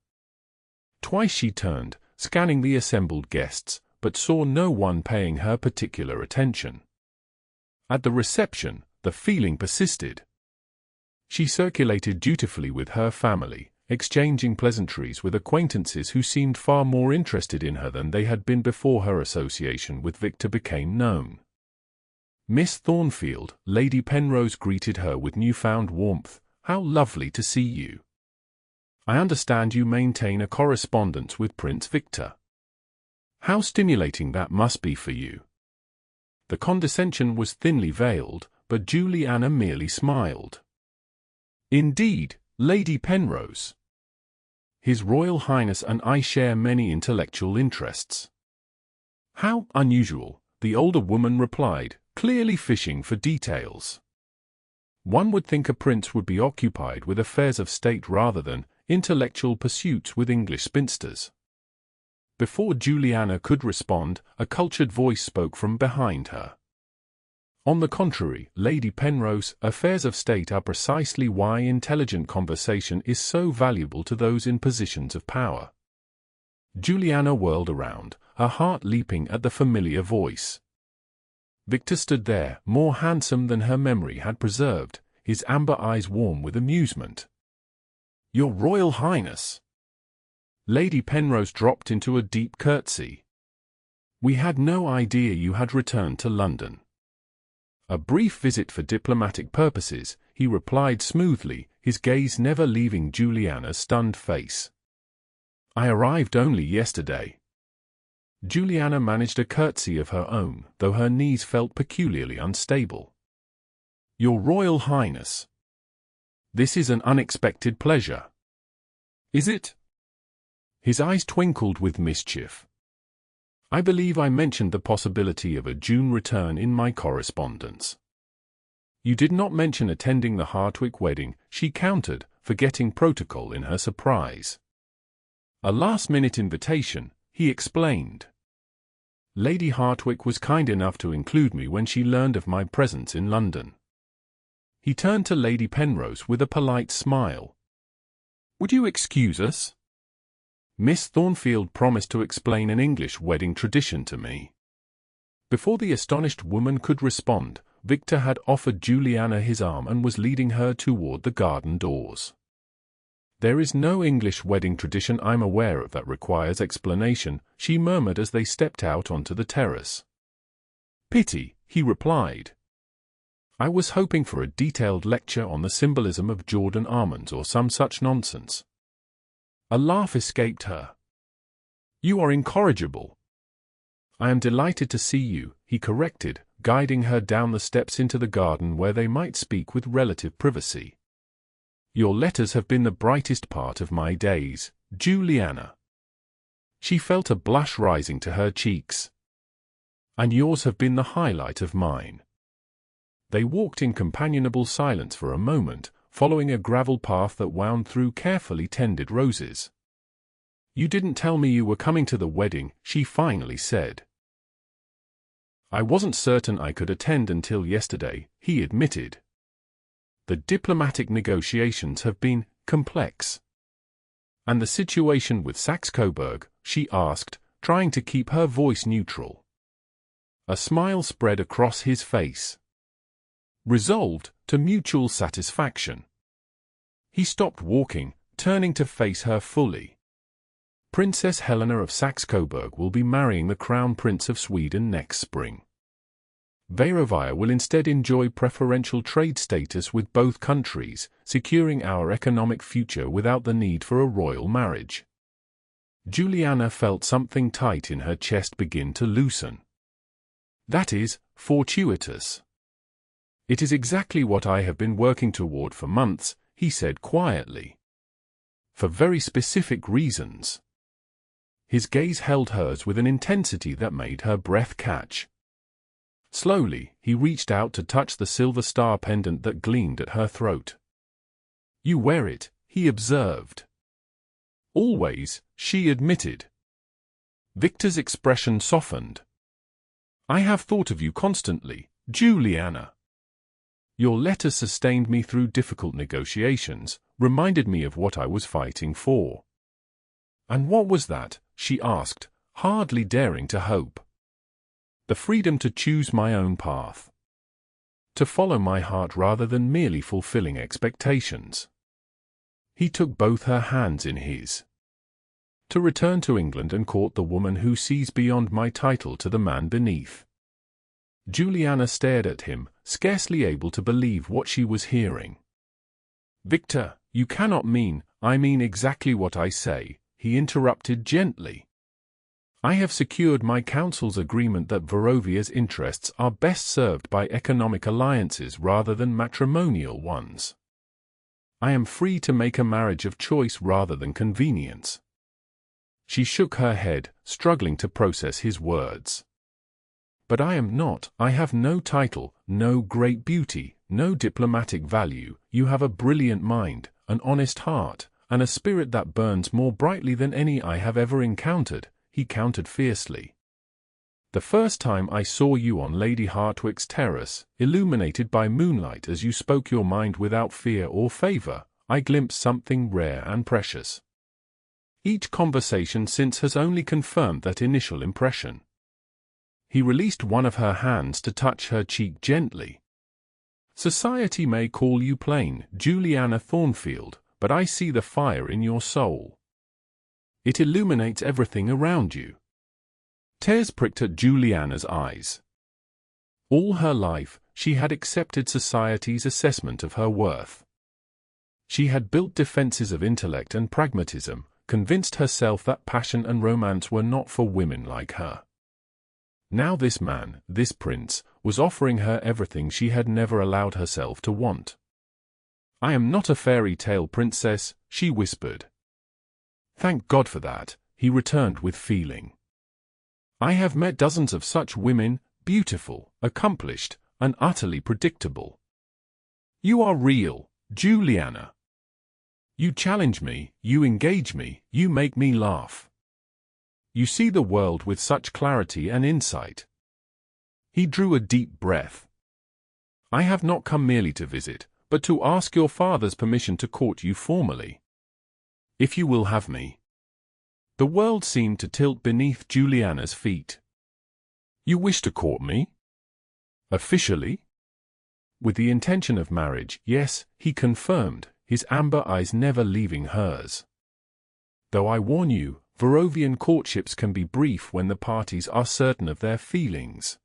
Twice she turned, scanning the assembled guests, but saw no one paying her particular attention. At the reception, the feeling persisted. She circulated dutifully with her family, exchanging pleasantries with acquaintances who seemed far more interested in her than they had been before her association with Viktor became known. Miss Thornfield, Lady Penrose, greeted her with newfound warmth. "How lovely to see you. I understand you maintain a correspondence with Prince Viktor. How stimulating that must be for you." The condescension was thinly veiled, but Juliana merely smiled. "Indeed, Lady Penrose. His Royal Highness and I share many intellectual interests." "How unusual," the older woman replied, clearly fishing for details. "One would think a prince would be occupied with affairs of state rather than intellectual pursuits with English spinsters." Before Juliana could respond, a cultured voice spoke from behind her. "On the contrary, Lady Penrose, affairs of state are precisely why intelligent conversation is so valuable to those in positions of power." Juliana whirled around, her heart leaping at the familiar voice. Viktor stood there, more handsome than her memory had preserved, his amber eyes warm with amusement. "Your Royal Highness!" Lady Penrose dropped into a deep curtsy. "We had no idea you had returned to London." "A brief visit for diplomatic purposes," he replied smoothly, his gaze never leaving Juliana's stunned face. I arrived only yesterday. Juliana managed a curtsy of her own, though her knees felt peculiarly unstable. Your Royal Highness. This is an unexpected pleasure. Is it? His eyes twinkled with mischief. I believe I mentioned the possibility of a June return in my correspondence. You did not mention attending the Hartwick wedding, she countered, forgetting protocol in her surprise. A last-minute invitation, he explained. Lady Hartwick was kind enough to include me when she learned of my presence in London. He turned to Lady Penrose with a polite smile. Would you excuse us? Miss Thornfield promised to explain an English wedding tradition to me. Before the astonished woman could respond, Viktor had offered Juliana his arm and was leading her toward the garden doors. There is no English wedding tradition I'm aware of that requires explanation, she murmured as they stepped out onto the terrace. Pity, he replied. I was hoping for a detailed lecture on the symbolism of Jordan almonds or some such nonsense. A laugh escaped her. You are incorrigible. I am delighted to see you, he corrected, guiding her down the steps into the garden where they might speak with relative privacy. Your letters have been the brightest part of my days, Juliana. She felt a blush rising to her cheeks. And yours have been the highlight of mine. They walked in companionable silence for a moment, following a gravel path that wound through carefully tended roses. You didn't tell me you were coming to the wedding, she finally said. I wasn't certain I could attend until yesterday, he admitted. The diplomatic negotiations have been complex. And the situation with Saxe-Coburg, she asked, trying to keep her voice neutral. A smile spread across his face. Resolved to mutual satisfaction. He stopped walking, turning to face her fully. Princess Helena of Saxe-Coburg will be marrying the Crown Prince of Sweden next spring. Verovia will instead enjoy preferential trade status with both countries, securing our economic future without the need for a royal marriage. Juliana felt something tight in her chest begin to loosen. That is fortuitous. It is exactly what I have been working toward for months, he said quietly. For very specific reasons. His gaze held hers with an intensity that made her breath catch. Slowly, he reached out to touch the silver star pendant that gleamed at her throat. You wear it, he observed. Always, she admitted. Viktor's expression softened. I have thought of you constantly, Juliana. Your letters sustained me through difficult negotiations, reminded me of what I was fighting for. And what was that? She asked, hardly daring to hope. The freedom to choose my own path. To follow my heart rather than merely fulfilling expectations. He took both her hands in his. To return to England and court the woman who sees beyond my title to the man beneath. Juliana stared at him, scarcely able to believe what she was hearing. Viktor, you cannot mean, I mean exactly what I say, he interrupted gently. I have secured my council's agreement that Verovia's interests are best served by economic alliances rather than matrimonial ones. I am free to make a marriage of choice rather than convenience. She shook her head, struggling to process his words. But I am not. I have no title, no great beauty, no diplomatic value. You have a brilliant mind, an honest heart, and a spirit that burns more brightly than any I have ever encountered, he countered fiercely. The first time I saw you on Lady Hartwick's terrace, illuminated by moonlight as you spoke your mind without fear or favor, I glimpsed something rare and precious. Each conversation since has only confirmed that initial impression. He released one of her hands to touch her cheek gently. Society may call you plain, Juliana Thornfield, but I see the fire in your soul. It illuminates everything around you. Tears pricked at Juliana's eyes. All her life, she had accepted society's assessment of her worth. She had built defenses of intellect and pragmatism, convinced herself that passion and romance were not for women like her. Now this man, this prince, was offering her everything she had never allowed herself to want. "I am not a fairy tale princess," she whispered. "Thank God for that," he returned with feeling. "I have met dozens of such women, beautiful, accomplished, and utterly predictable. You are real, Juliana. You challenge me, you engage me, you make me laugh. You see the world with such clarity and insight." He drew a deep breath. "I have not come merely to visit, but to ask your father's permission to court you formally. If you will have me." The world seemed to tilt beneath Juliana's feet. "You wish to court me? Officially?" "With the intention of marriage, yes," he confirmed, his amber eyes never leaving hers. "Though I warn you, Verovian courtships can be brief when the parties are certain of their feelings."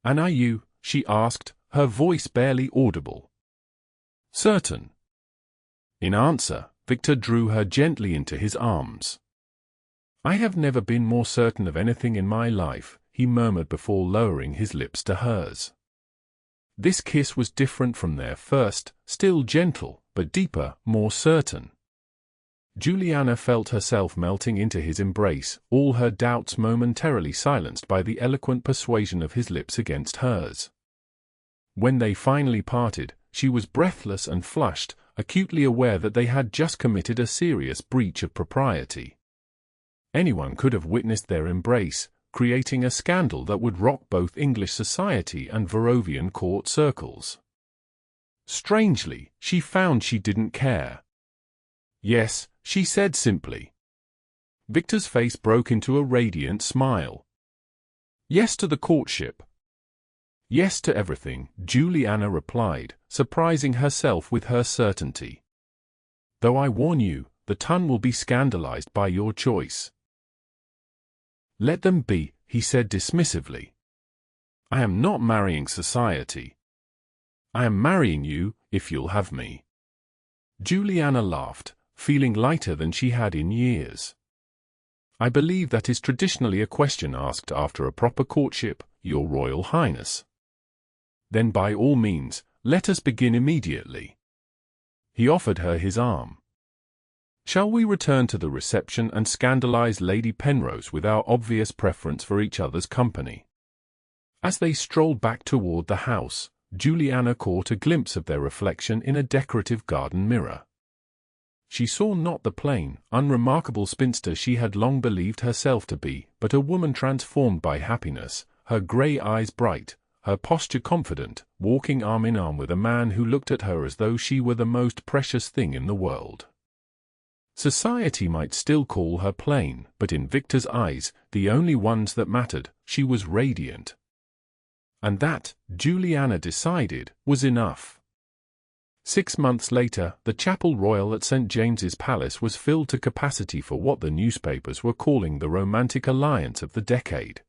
"And are you?" she asked, her voice barely audible. "Certain." In answer, Viktor drew her gently into his arms. "I have never been more certain of anything in my life," he murmured before lowering his lips to hers. This kiss was different from their first, still gentle, but deeper, more certain. Juliana felt herself melting into his embrace, all her doubts momentarily silenced by the eloquent persuasion of his lips against hers. When they finally parted, she was breathless and flushed, acutely aware that they had just committed a serious breach of propriety. Anyone could have witnessed their embrace, creating a scandal that would rock both English society and Verovian court circles. Strangely, she found she didn't care. "Yes," she said simply. Viktor's face broke into a radiant smile. "Yes to the courtship." "Yes to everything," Juliana replied, surprising herself with her certainty. "Though I warn you, the ton will be scandalized by your choice." "Let them be," he said dismissively. "I am not marrying society. I am marrying you, if you'll have me." Juliana laughed, feeling lighter than she had in years. "I believe that is traditionally a question asked after a proper courtship, Your Royal Highness." "Then by all means, let us begin immediately." He offered her his arm. "Shall we return to the reception and scandalize Lady Penrose with our obvious preference for each other's company?" As they strolled back toward the house, Juliana caught a glimpse of their reflection in a decorative garden mirror. She saw not the plain, unremarkable spinster she had long believed herself to be, but a woman transformed by happiness, her grey eyes bright, her posture confident, walking arm in arm with a man who looked at her as though she were the most precious thing in the world. Society might still call her plain, but in Viktor's eyes, the only ones that mattered, she was radiant. And that, Juliana decided, was enough. 6 months later, the Chapel Royal at St. James's Palace was filled to capacity for what the newspapers were calling the romantic alliance of the decade.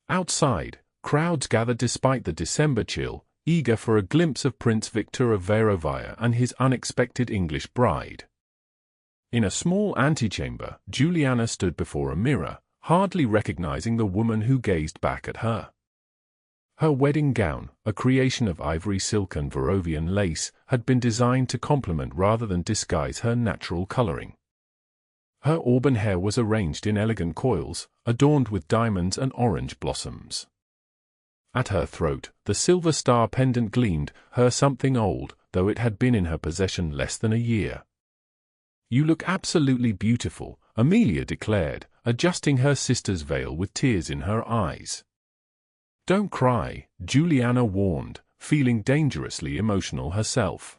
Outside, crowds gathered despite the December chill, eager for a glimpse of Prince Viktor of Verovia and his unexpected English bride. In a small antechamber, Juliana stood before a mirror, hardly recognizing the woman who gazed back at her. Her wedding gown, a creation of ivory silk and Verovian lace, had been designed to complement rather than disguise her natural coloring. Her auburn hair was arranged in elegant coils, adorned with diamonds and orange blossoms. At her throat, the silver star pendant gleamed, her something old, though it had been in her possession less than a year. "You look absolutely beautiful," Amelia declared, adjusting her sister's veil with tears in her eyes. "Don't cry," Juliana warned, feeling dangerously emotional herself.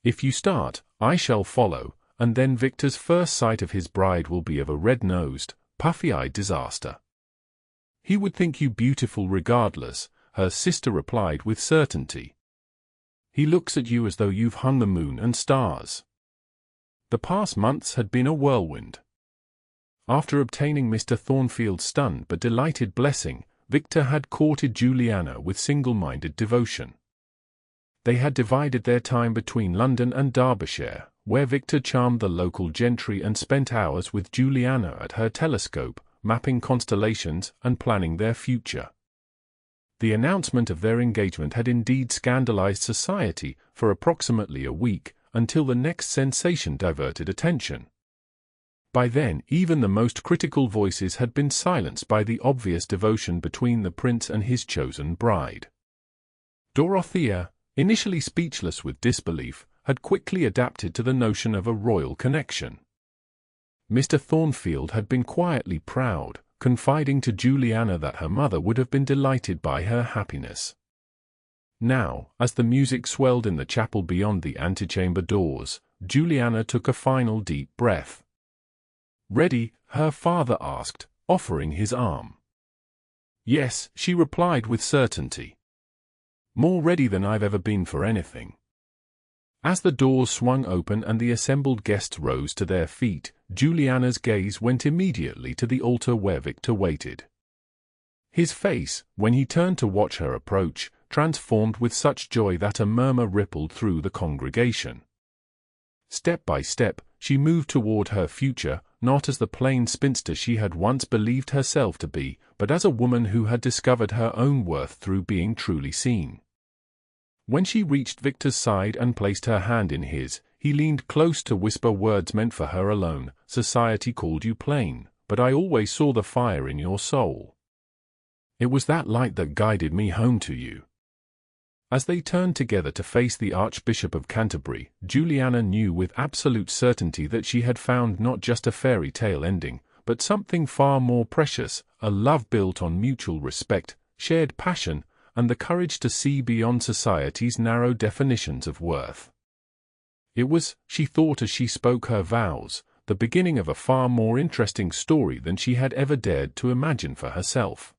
"If you start, I shall follow, and then Viktor's first sight of his bride will be of a red-nosed, puffy-eyed disaster." "He would think you beautiful regardless," her sister replied with certainty. "He looks at you as though you've hung the moon and stars." The past months had been a whirlwind. After obtaining Mr. Thornfield's stunned but delighted blessing, Viktor had courted Juliana with single-minded devotion. They had divided their time between London and Derbyshire, where Victor charmed the local gentry and spent hours with Juliana at her telescope, mapping constellations and planning their future. The announcement of their engagement had indeed scandalized society for approximately a week, until the next sensation diverted attention. By then, even the most critical voices had been silenced by the obvious devotion between the prince and his chosen bride. Dorothea, initially speechless with disbelief, had quickly adapted to the notion of a royal connection. Mr. Thornfield had been quietly proud, confiding to Juliana that her mother would have been delighted by her happiness. Now, as the music swelled in the chapel beyond the antechamber doors, Juliana took a final deep breath. "Ready?" her father asked, offering his arm. "Yes," she replied with certainty. "More ready than I've ever been for anything." As the doors swung open and the assembled guests rose to their feet, Juliana's gaze went immediately to the altar where Victor waited. His face, when he turned to watch her approach, transformed with such joy that a murmur rippled through the congregation. Step by step, she moved toward her future, not as the plain spinster she had once believed herself to be, but as a woman who had discovered her own worth through being truly seen. When she reached Victor's side and placed her hand in his, he leaned close to whisper words meant for her alone. "Society called you plain, but I always saw the fire in your soul. It was that light that guided me home to you." As they turned together to face the Archbishop of Canterbury, Juliana knew with absolute certainty that she had found not just a fairy tale ending, but something far more precious, a love built on mutual respect, shared passion, and the courage to see beyond society's narrow definitions of worth. It was, she thought as she spoke her vows, the beginning of a far more interesting story than she had ever dared to imagine for herself.